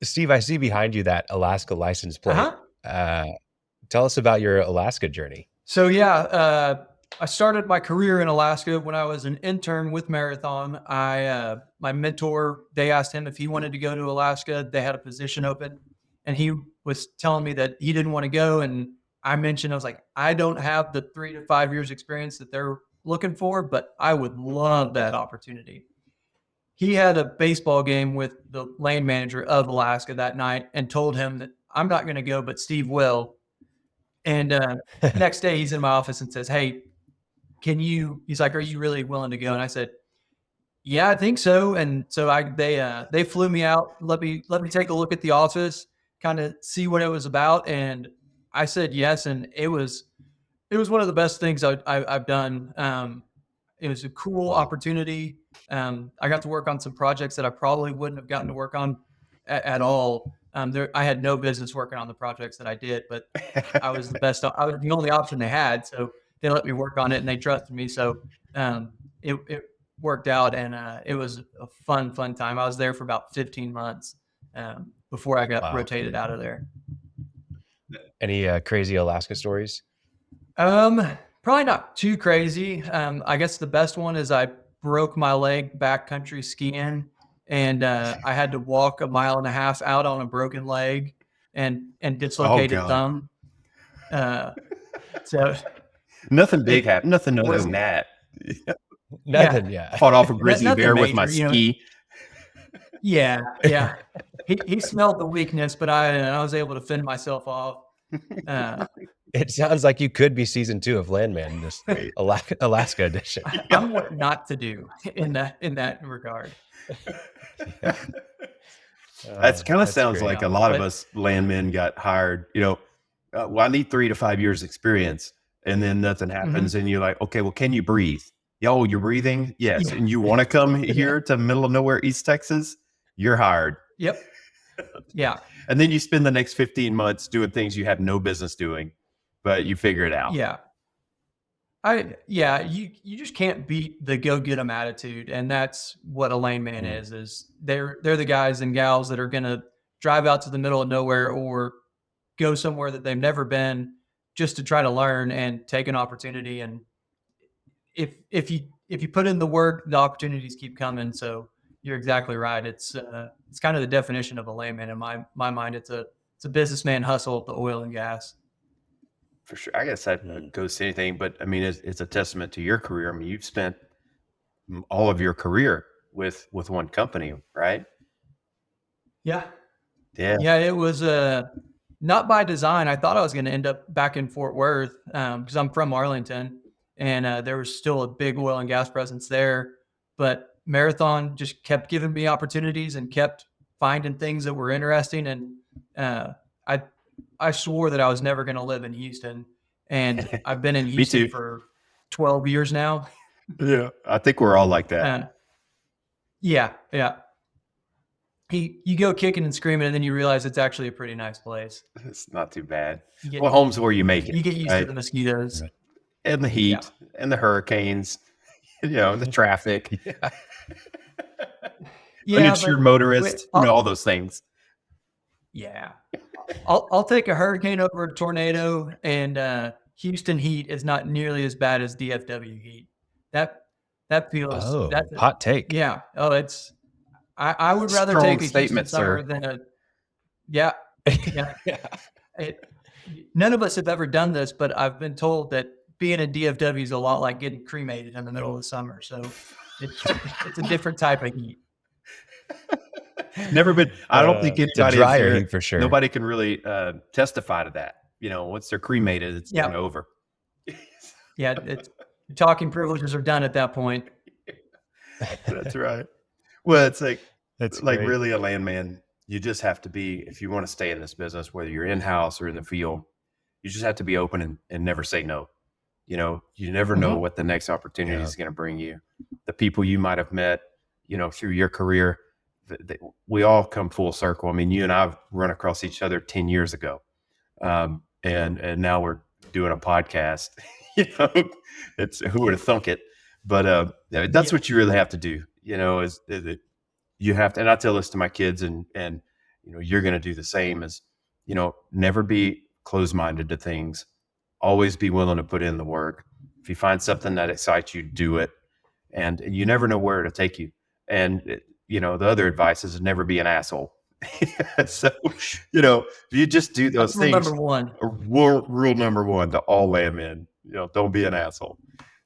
Steve, I see behind you that Alaska license plate. Uh-huh. Tell us about your Alaska journey. So yeah, I started my career in Alaska when I was an intern with Marathon. My mentor, they asked him if he wanted to go to Alaska. They had a position open, and he was telling me that he didn't want to go. And I mentioned, I was like, I don't have the 3 to 5 years experience that they're looking for, but I would love that opportunity. He had a baseball game with the land manager of Alaska that night and told him that I'm not going to go, but Steve will. And next day he's in my office and says, "Hey, he's like, are you really willing to go?" And I said, "Yeah, I think so." And so they flew me out, let me take a look at the office, kind of see what it was about. And I said yes. And it was one of the best things I've done. It was a cool Wow. opportunity. I got to work on some projects that I probably wouldn't have gotten to work on at all. I had no business working on the projects that I did, but I was the only option they had. So they let me work on it and they trusted me. So it worked out, and it was a fun time. I was there for about 15 months before I got Wow. rotated out of there. Any crazy Alaska stories? Probably not too crazy. I guess the best one is I broke my leg backcountry skiing, and I had to walk a mile and a half out on a broken leg and Oh dislocated God. thumb. Uh, so Nothing big it happened. Nothing other was than that. yeah, Nothing. Yeah. Fought off a grizzly nothing bear with my major. ski. Yeah. He smelled the weakness, but I was able to fend myself off. It sounds like you could be season 2 of Landman, this Alaska edition. I'm what not to do in that regard. That's kind of That's sounds great. like a lot of But us landmen got hired. Well, I need 3 to 5 years experience, and then nothing happens, and you're like, okay, well, can you breathe? Yo, you're breathing, yes, yeah, and you want to come yeah, here to middle of nowhere, East Texas, you're hired, yep, yeah, and then you spend the next 15 months doing things you have no business doing, but you figure it out. yeah. You just can't beat the go get 'em attitude, and that's what a lane man Mm. is they're the guys and gals that are gonna drive out to the middle of nowhere or go somewhere that they've never been just to try to learn and take an opportunity. And if you put in the work, the opportunities keep coming. So you're exactly right. It's kind of the definition of a layman in my mind. It's a businessman hustle at the oil and gas. For sure. I guess that goes to anything, but I mean, it's a testament to your career. I mean, you've spent all of your career with one company, right? Yeah, Yeah. yeah. It was not by design. I thought I was going to end up back in Fort Worth because I'm from Arlington, and there was still a big oil and gas presence there. But Marathon just kept giving me opportunities and kept finding things that were interesting. And uh, I I swore that I was never going to live in Houston, and I've been in Me Houston too. for 12 years now. Yeah. I think we're all like that. Yeah. You go kicking and screaming, and then you realize it's actually a pretty nice place. It's not too bad. You get Well, home's where you make it. you get used to Right? the mosquitoes. Right. And the heat and the hurricanes, the traffic. Yeah. Yeah, Uninsured motorist, all those things. yeah. I'll take a hurricane over a tornado, and Houston heat is not nearly as bad as DFW heat. That feels Oh, that hot take. yeah. Oh, I would rather Strong take a Houston statement, summer sir. than a yeah. It, none of us have ever done this, but I've been told that being in DFW is a lot like getting cremated in the middle of the summer. So it's a different type of heat. Never been. I don't think It's a anybody is drier there. heat for sure. Nobody can really testify to that. Once they're cremated, it's Yeah. kind of over. Yeah, talking privileges are done at that point. That's right. Well, it's like That's great. really a landman. You just have to be, if you want to stay in this business, whether you're in house or in the field, you just have to be open and never say no. You never know what the next opportunity is going to bring you. The people you might have met, through your career, we all come full circle. I mean, you and I've run across each other 10 years ago. And now we're doing a podcast. It's who would have thunk it? But that's what you really have to do. Is you have to, and I tell this to my kids, and you're going to do the same. As never be closed-minded to things. Always be willing to put in the work. If you find something that excites you, do it. And you never know where it'll take you. And the other advice is never be an asshole. So, if you just do those Rule things, number one. rule number one to all landmen, don't be an asshole.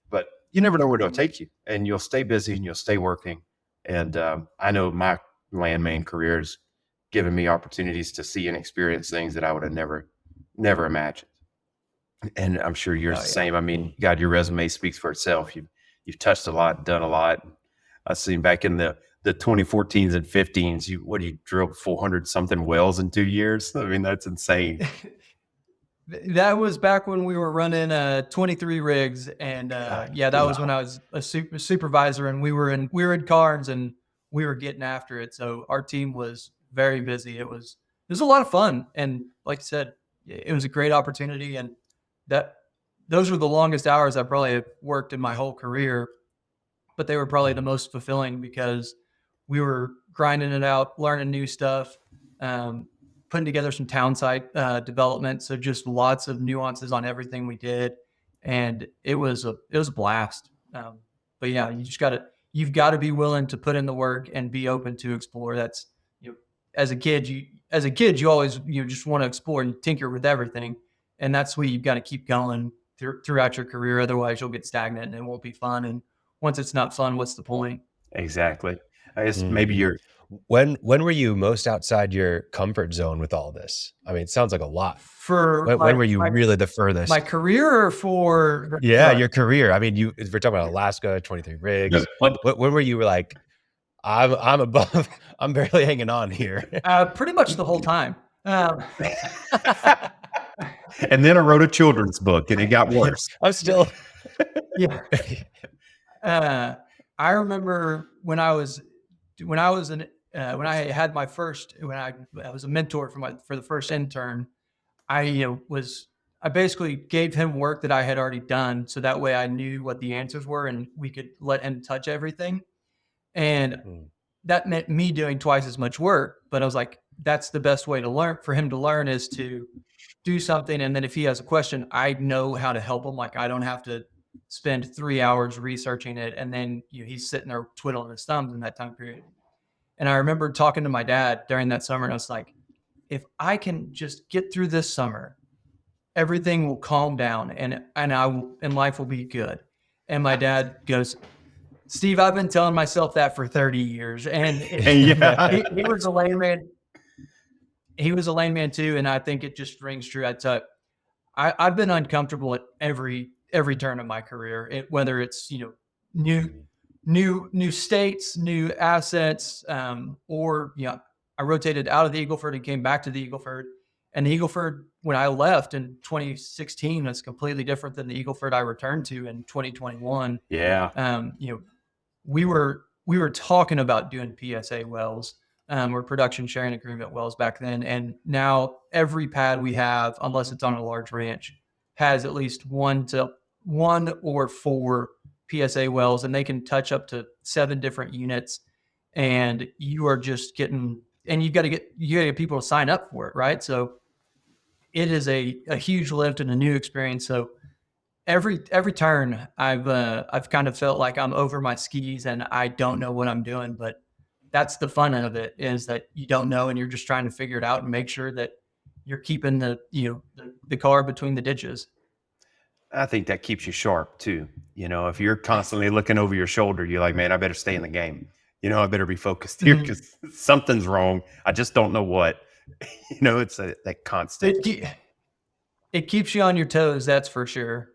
But you never know where it'll take you, and you'll stay busy and you'll stay working. And I know my landman career has given me opportunities to see and experience things that I would have never imagined. And I'm sure yours the same. I mean, God, your resume speaks for itself. You've touched a lot, done a lot. I've seen back in the 2014s and 15s, you drilled 400 something wells in 2 years. I mean, that's insane. That was back when we were running 23 rigs, and that was when I was a supervisor, and we were in Carnes, and we were getting after it. So our team was very busy. It was a lot of fun, and like I said, it was a great opportunity, and those were the longest hours I probably have worked in my whole career, but they were probably the most fulfilling because we were grinding it out, learning new stuff, putting together some town site development. So just lots of nuances on everything we did. And it was a blast. But yeah, you've got to be willing to put in the work and be open to explore. That's, as a kid, you always, just want to explore and tinker with everything. And that's where you've got to keep going throughout your career. Otherwise you'll get stagnant and it won't be fun. And once it's not fun, what's the point? Exactly. I guess maybe when were you most outside your comfort zone with all this? I mean, it sounds like a lot. When were you really the furthest? My career or for your career. I mean, we're talking about Alaska, 23 rigs. When were you like, I'm above, I'm barely hanging on here? Pretty much the whole time. And then I wrote a children's book, and it got worse. I'm still. Yeah. I remember when I had my first, when I was a mentor for the first intern, I basically gave him work that I had already done. So that way I knew what the answers were and we could let him touch everything. And that meant me doing twice as much work, but I was like, that's the best way to learn, for him to learn, is to do something. And then if he has a question, I know how to help him. Like, I don't have to spend 3 hours researching it. And then he's sitting there twiddling his thumbs in that time period. And I remember talking to my dad during that summer, and I was like, if I can just get through this summer, everything will calm down and life will be good. And my dad goes, Steve, I've been telling myself that for 30 years. And he was a landman. He was a landman too. And I think it just rings true. I've been uncomfortable at every turn of my career, whether it's, new states, new assets, or, I rotated out of the Eagleford and came back to the Eagleford. And the Eagleford, when I left in 2016, was completely different than the Eagleford I returned to in 2021. Yeah. We were talking about doing PSA wells, or production sharing agreement wells back then. And now every pad we have, unless it's on a large ranch, has at least one or four PSA wells, and they can touch up to 7 different units. And you are just getting, and you got to get people to sign up for it. Right. So it is a huge lift and a new experience. So every turn I've kind of felt like I'm over my skis and I don't know what I'm doing, but that's the fun of it, is that you don't know and you're just trying to figure it out and make sure that you're keeping the car between the ditches. I think that keeps you sharp too. If you're constantly looking over your shoulder, you're like, man, I better stay in the game. I better be focused here because something's wrong. I just don't know what. It's that constant. It keeps you on your toes, that's for sure.